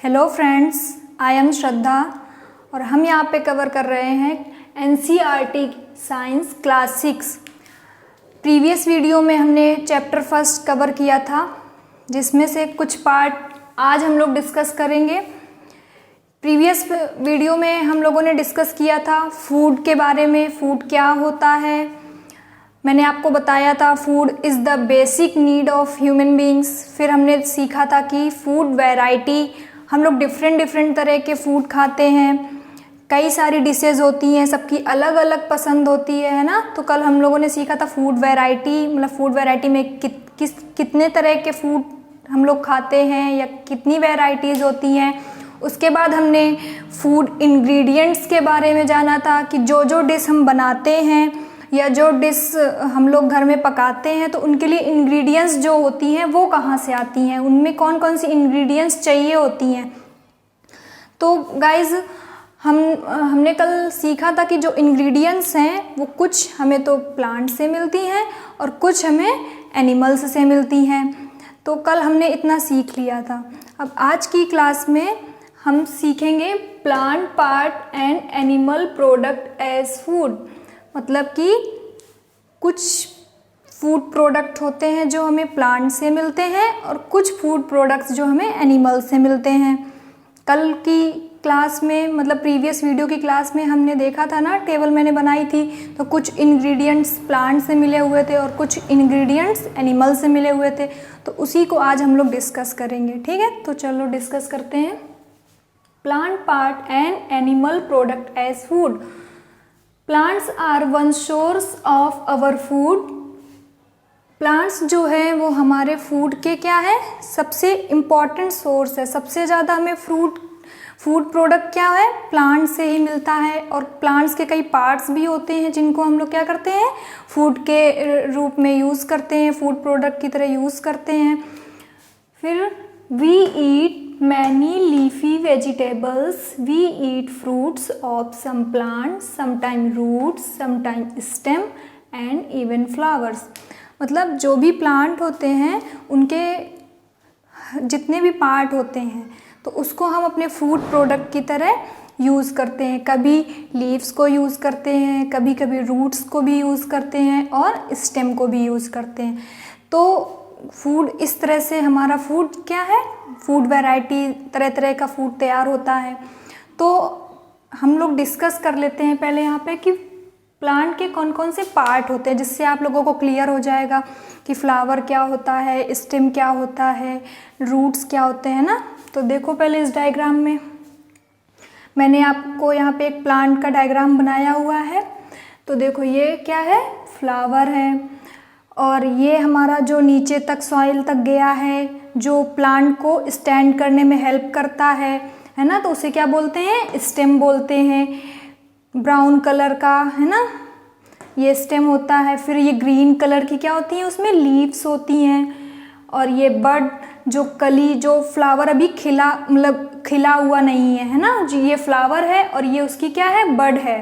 Hello friends, I am श्रद्धा और हम यहाँ पे कवर कर रहे हैं NCERT science class 6। Previous video में हमने चैप्टर फर्स्ट कवर किया था, जिसमें से कुछ पार्ट आज हम लोग डिस्कस करेंगे। प्रीवियस वीडियो में हम लोगों ने डिस्कस किया था फूड के बारे में, फूड क्या होता है। मैंने आपको बताया था food is the basic need of human beings. फिर हमने सीखा था कि फूड वैरायटी, हम लोग डिफरेंट तरह के फूड खाते हैं। कई सारी डिशेज़ होती हैं, सबकी अलग अलग पसंद होती है ना। तो कल हम लोगों ने सीखा था फूड वैरायटी, मतलब फूड वैरायटी में कितने तरह के फूड हम लोग खाते हैं या कितनी वैरायटीज़ होती हैं। उसके बाद हमने फूड इंग्रेडिएंट्स के बारे में जाना था कि जो डिश हम बनाते हैं या जो डिश हम लोग घर में पकाते हैं तो उनके लिए इंग्रेडिएंट्स जो होती हैं वो कहाँ से आती हैं, उनमें कौन कौन सी इंग्रेडिएंट्स चाहिए होती हैं। तो गाइज़ हमने कल सीखा था कि जो इंग्रेडिएंट्स हैं वो कुछ हमें तो प्लांट से मिलती हैं और कुछ हमें एनिमल्स से मिलती हैं। तो कल हमने इतना सीख लिया था। अब आज की क्लास में हम सीखेंगे plant part and animal product as food. मतलब कि कुछ फूड प्रोडक्ट होते हैं जो हमें प्लांट से मिलते हैं और कुछ फूड प्रोडक्ट्स जो हमें एनिमल से मिलते हैं। कल की क्लास में, मतलब प्रीवियस वीडियो की क्लास में हमने देखा था ना, टेबल मैंने बनाई थी, तो कुछ इंग्रेडिएंट्स प्लांट से मिले हुए थे और कुछ इंग्रेडिएंट्स एनिमल से मिले हुए थे। तो उसी को आज हम लोग डिस्कस करेंगे, ठीक है। तो चलो डिस्कस करते हैं plant part and animal product as food. Plants are one source of our food. Plants जो है वो हमारे फूड के क्या है, सबसे इम्पॉर्टेंट सोर्स है। सबसे ज़्यादा हमें फूड प्रोडक्ट क्या है, प्लांट से ही मिलता है। और प्लांट्स के कई पार्ट्स भी होते हैं जिनको हम लोग क्या करते हैं, फूड के रूप में यूज़ करते हैं, फूड प्रोडक्ट की तरह यूज़ करते हैं। फिर we eat many leafy vegetables, we eat fruits of some plants, sometimes roots, sometimes stem and even flowers। मतलब जो भी प्लांट होते हैं उनके जितने भी पार्ट होते हैं तो उसको हम अपने फूड प्रोडक्ट की तरह यूज़ करते हैं। कभी लीव्स को यूज़ करते हैं, कभी कभी रूट्स को भी यूज़ करते हैं और स्टेम को भी यूज़ करते हैं। तो फूड इस तरह से, हमारा फूड क्या है, फूड वैरायटी, तरह तरह का फूड तैयार होता है। तो हम लोग डिस्कस कर लेते हैं पहले यहाँ पे कि प्लांट के कौन कौन से पार्ट होते हैं, जिससे आप लोगों को क्लियर हो जाएगा कि फ्लावर क्या होता है, स्टेम क्या होता है, रूट्स क्या होते हैं ना। तो देखो पहले इस डायग्राम में मैंने आपको यहाँ पे एक प्लांट का डायग्राम बनाया हुआ है। तो देखो ये क्या है, फ्लावर है और ये हमारा जो नीचे तक सॉइल तक गया है, जो प्लांट को स्टैंड करने में हेल्प करता है ना, तो उसे क्या बोलते हैं, स्टेम बोलते हैं। ब्राउन कलर का है ना, ये स्टेम होता है। फिर ये ग्रीन कलर की क्या होती हैं, उसमें लीव्स होती हैं। और ये बड, जो कली, जो फ्लावर अभी खिला हुआ नहीं है ना, जो ये फ्लावर है और ये उसकी क्या है, बड है।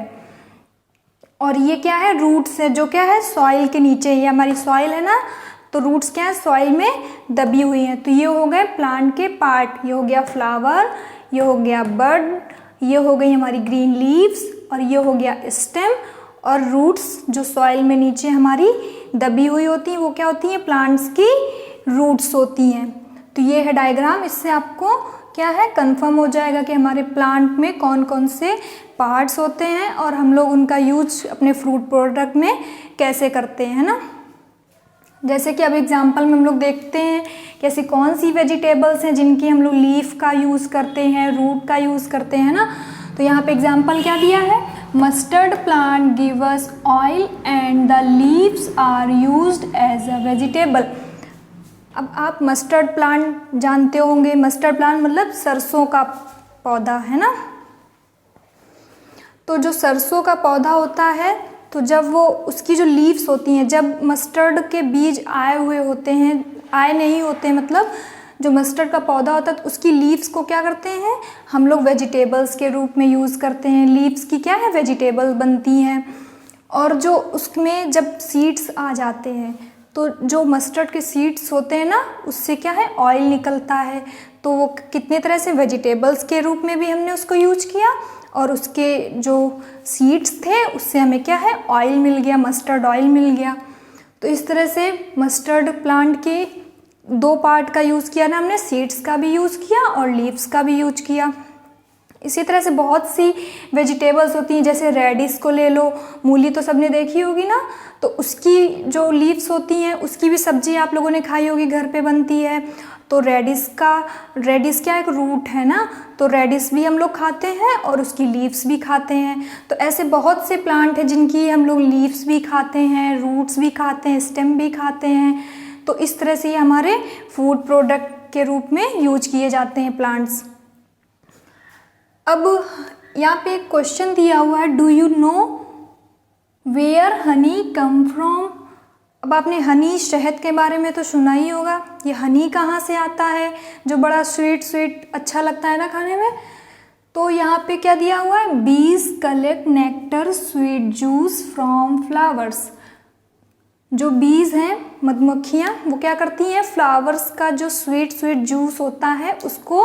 और ये क्या है, रूट्स है, जो क्या है, सॉइल के नीचे, ये हमारी सॉइल है ना, तो रूट्स क्या है, सॉइल में दबी हुई हैं। तो ये हो गए प्लांट के पार्ट, ये हो गया फ्लावर, ये हो गया बड, ये हो गई हमारी ग्रीन लीव्स और ये हो गया स्टेम। और रूट्स जो सॉइल में नीचे हमारी दबी हुई होती हैं वो क्या होती हैं, प्लांट्स की रूट्स होती हैं। तो ये है डायग्राम, इससे आपको क्या है, कंफर्म हो जाएगा कि हमारे प्लांट में कौन कौन से पार्ट्स होते हैं और हम लोग उनका यूज अपने फ्रूट प्रोडक्ट में कैसे करते हैं ना। जैसे कि अब एग्जांपल में हम लोग देखते हैं कि ऐसी कौन सी वेजिटेबल्स हैं जिनकी हम लोग लीफ का यूज़ करते हैं, रूट का यूज़ करते हैं ना। तो यहाँ पे एग्जांपल क्या दिया है, mustard plant give us oil and the leaves are used as a vegetable. अब आप मस्टर्ड प्लांट जानते होंगे, मस्टर्ड प्लांट मतलब सरसों का पौधा है ना। तो जो सरसों का पौधा होता है, तो जब वो उसकी जो लीव्स होती हैं, जब मस्टर्ड के बीज आए हुए होते हैं, आए नहीं होते हैं, मतलब जो मस्टर्ड का पौधा होता है तो उसकी लीव्स को क्या करते हैं, हम लोग वेजिटेबल्स के रूप में यूज़ करते हैं। लीव्स की क्या है, वेजिटेबल बनती हैं। और जो उसमें जब सीड्स आ जाते हैं तो जो मस्टर्ड के सीड्स होते हैं ना, उससे क्या है, ऑयल निकलता है। तो वो कितने तरह से वेजिटेबल्स के रूप में भी हमने उसको यूज किया, और उसके जो सीड्स थे उससे हमें क्या है, ऑयल मिल गया, मस्टर्ड ऑयल मिल गया। तो इस तरह से मस्टर्ड प्लांट के 2 पार्ट का यूज़ किया ना हमने, सीड्स का भी यूज़ किया और लीव्स का भी यूज किया। इसी तरह से बहुत सी वेजिटेबल्स होती हैं, जैसे रेडिश को ले लो, मूली तो सबने देखी होगी ना, तो उसकी जो लीव्स होती हैं उसकी भी सब्जी आप लोगों ने खाई होगी, घर पे बनती है। तो रेडिश क्या एक रूट है ना, तो रेडिश भी हम लोग खाते हैं और उसकी लीव्स भी खाते हैं। तो ऐसे बहुत से प्लांट हैं जिनकी हम लोग लीव्स भी खाते हैं, रूट्स भी खाते हैं, स्टेम भी खाते हैं। तो इस तरह से ये हमारे फूड प्रोडक्ट के रूप में यूज किए जाते हैं प्लांट्स। अब यहाँ पे एक क्वेश्चन दिया हुआ है, do you know where honey come from. अब आपने हनी, शहद के बारे में तो सुना ही होगा। ये हनी कहाँ से आता है, जो बड़ा स्वीट अच्छा लगता है ना खाने में। तो यहाँ पे क्या दिया हुआ है, बीज collect nectar sweet juice from flowers. जो बीज हैं, मधुमक्खियाँ, वो क्या करती हैं, फ्लावर्स का जो स्वीट जूस होता है उसको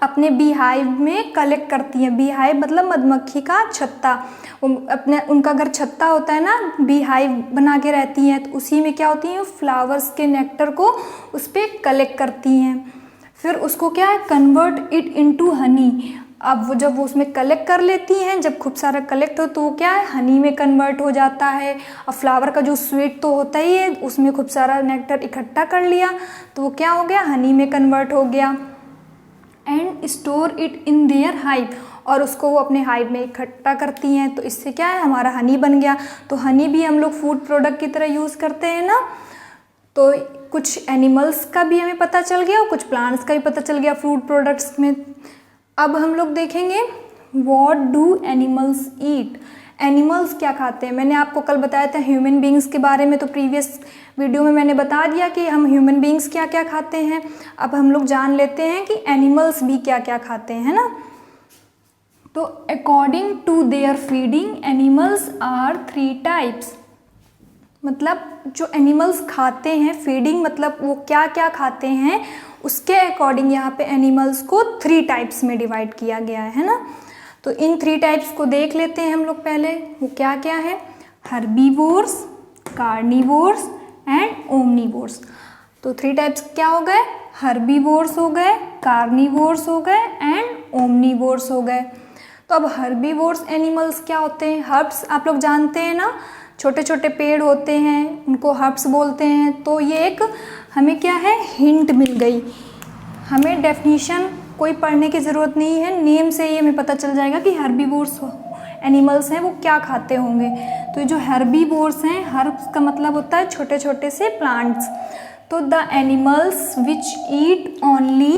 अपने बी हाइव में कलेक्ट करती हैं। बी हाइव मतलब मधुमक्खी का छत्ता। उनका अगर छत्ता होता है ना, बी हाइव बना के रहती हैं, तो उसी में क्या होती हैं, फ्लावर्स के नेक्टर को उस पर कलेक्ट करती हैं। फिर उसको क्या है, कन्वर्ट इट इनटू हनी। अब वो जब वो उसमें कलेक्ट कर लेती हैं, जब खूब सारा कलेक्ट हो तो वो क्या है, हनी में कन्वर्ट हो जाता है। अब फ्लावर का जो स्वीट तो होता ही है, उसमें खूब सारा नेक्टर इकट्ठा कर लिया तो वो क्या हो गया, हनी में कन्वर्ट हो गया। And store it in their hive, और उसको वो अपने हाइव में इकट्ठा करती हैं। तो इससे क्या है, हमारा हनी बन गया। तो हनी भी हम लोग फूड प्रोडक्ट की तरह यूज़ करते हैं ना। तो कुछ एनिमल्स का भी हमें पता चल गया और कुछ प्लांट्स का भी पता चल गया फूड प्रोडक्ट्स में। अब हम लोग देखेंगे what do animals eat. Animals क्या खाते हैं। मैंने आपको कल बताया था ह्यूमन बींग्स के बारे में, तो प्रीवियस वीडियो में मैंने बता दिया कि हम ह्यूमन बींग्स क्या क्या खाते हैं। अब हम लोग जान लेते हैं कि एनिमल्स भी क्या क्या खाते हैं, है ना। तो according to their feeding animals are 3 types. मतलब जो एनिमल्स खाते हैं, फीडिंग मतलब वो क्या क्या खाते हैं, उसके अकॉर्डिंग यहाँ पे एनिमल्स को 3 टाइप्स में डिवाइड किया गया है ना। तो इन 3 टाइप्स को देख लेते हैं हम लोग पहले, वो क्या क्या है। Herbivores, carnivores and omnivores. तो 3 टाइप्स क्या हो गए, हर्बीवोर्स हो गए, कार्निवोर्स हो गए एंड ओमनीवोर्स हो गए। तो अब हर्बीवोर्स एनिमल्स क्या होते हैं। हर्ब्स आप लोग जानते हैं ना, छोटे छोटे पेड़ होते हैं, उनको हर्ब्स बोलते हैं। तो ये एक हमें क्या है, हिंट मिल गई। हमें डेफिनेशन कोई पढ़ने की ज़रूरत नहीं है, नेम से ही हमें पता चल जाएगा कि हर्बीवोर्स एनिमल्स हैं वो क्या खाते होंगे। तो ये जो हर्बीवोर्स हैं, हर्ब्स का मतलब होता है छोटे छोटे से प्लांट्स। तो the animals which eat only,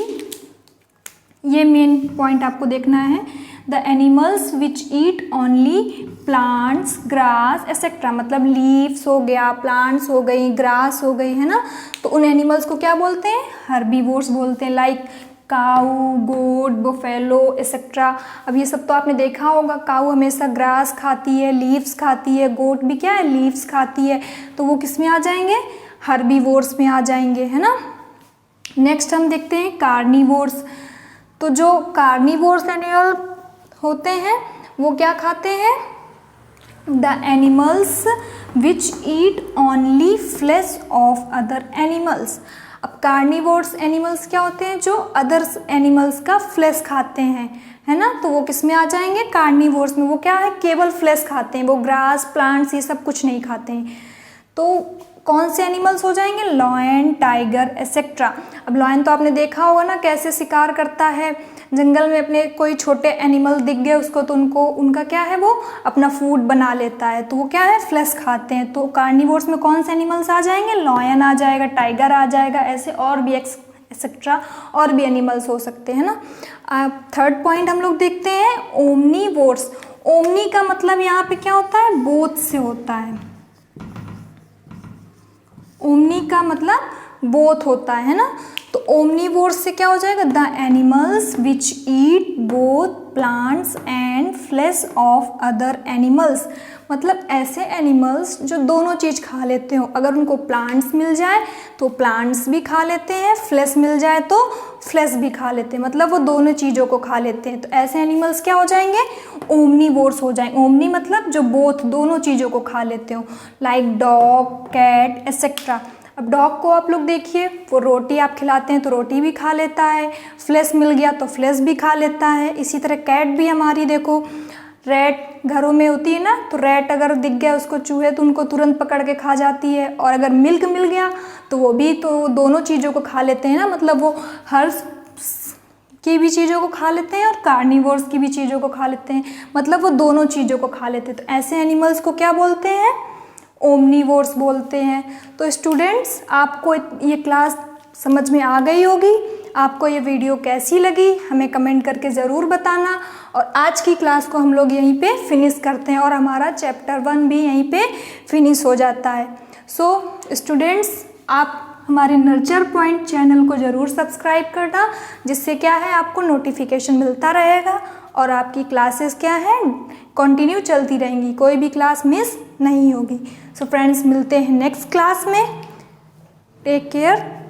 ये मेन पॉइंट आपको देखना है। The animals which eat only plants, grass etcetera, मतलब लीव्स हो गया, प्लांट्स हो गई, ग्रास हो गई, है ना। तो उन एनिमल्स को क्या बोलते हैं, हर्बीवोर्स बोलते हैं। लाइक काऊ, गोट, बुफेलो एक्सेट्रा। अब ये सब तो आपने देखा होगा, काऊ हमेशा ग्रास खाती है, लीव्स खाती है, गोट भी क्या है, लीव्स खाती है। तो वो किस में आ जाएंगे, हर्बीवोर्स में आ जाएंगे, है ना। नेक्स्ट हम देखते हैं कार्निवोर्स। तो जो कार्निवोर्स एनिमल होते हैं वो क्या खाते हैं, the animals which eat only flesh of other animals. अब कार्निवोर्स एनिमल्स क्या होते हैं, जो अदर्स एनिमल्स का फ्लेश खाते हैं, है ना। तो वो किस में आ जाएंगे, कार्निवोर्स में। वो क्या है, केवल फ्लेश खाते हैं, वो ग्रास, प्लांट्स ये सब कुछ नहीं खाते हैं। तो कौन से एनिमल्स हो जाएंगे, लॉयन, टाइगर एक्सेट्रा। अब लॉयन तो आपने देखा होगा ना, कैसे शिकार करता है जंगल में। अपने कोई छोटे एनिमल दिख गए उसको, तो उनका क्या है, वो अपना फूड बना लेता है। तो वो क्या है, फ्लेश खाते हैं। तो कार्निवोर्स में कौन से एनिमल्स आ जाएंगे, लॉयन आ जाएगा, टाइगर आ जाएगा, ऐसे और भी एक्सेट्रा और भी एनिमल्स हो सकते हैं ना। अब थर्ड पॉइंट हम लोग देखते हैं, ओमनीवोर्स। ओमनी का मतलब यहाँ पे क्या होता है, बोथ से होता है। ओमनी का मतलब बोथ होता है ना। तो ओमनीवोर्स से क्या हो जाएगा, the animals which eat both plants and flash of other animals. मतलब ऐसे एनिमल्स जो दोनों चीज़ खा लेते हो। अगर उनको प्लांट्स मिल जाए तो प्लांट्स भी खा लेते हैं, फ्लैश मिल जाए तो फ्लैश भी खा लेते हैं, मतलब वो दोनों चीज़ों को खा लेते हैं। तो ऐसे एनिमल्स क्या हो जाएंगे, ओमनीवोर्स हो जाएंगे। ओमनी मतलब जो बोथ दोनों चीज़ों को खा लेते हो, लाइक डॉग, कैट एक्सेट्रा। अब डॉग को आप लोग देखिए, वो रोटी आप खिलाते हैं तो रोटी भी खा लेता है, फ्लैश मिल गया तो फ्लैश भी खा लेता है। इसी तरह कैट भी हमारी देखो, रैट घरों में होती है ना, तो रैट अगर दिख गया उसको चूहे तो उनको तुरंत पकड़ के खा जाती है। और अगर मिल्क मिल गया तो वो भी तो दोनों चीज़ों को खा लेते हैं ना, मतलब वो हर की भी चीज़ों को खा लेते हैं और कार्निवोर्स की भी चीज़ों को खा लेते हैं, मतलब वो दोनों चीज़ों को खा लेते हैं। तो ऐसे एनिमल्स को क्या बोलते हैं, ओमनीवोर्स बोलते हैं। तो स्टूडेंट्स, आपको ये क्लास समझ में आ गई होगी। आपको ये वीडियो कैसी लगी हमें कमेंट करके ज़रूर बताना। और आज की क्लास को हम लोग यहीं पे फिनिश करते हैं और हमारा चैप्टर 1 भी यहीं पे फिनिश हो जाता है। सो स्टूडेंट्स, आप हमारे नर्चर पॉइंट चैनल को ज़रूर सब्सक्राइब करना, जिससे क्या है आपको नोटिफिकेशन मिलता रहेगा और आपकी क्लासेस क्या है कंटिन्यू चलती रहेंगी, कोई भी क्लास मिस नहीं होगी। सो फ्रेंड्स, मिलते हैं नेक्स्ट क्लास में। Take care.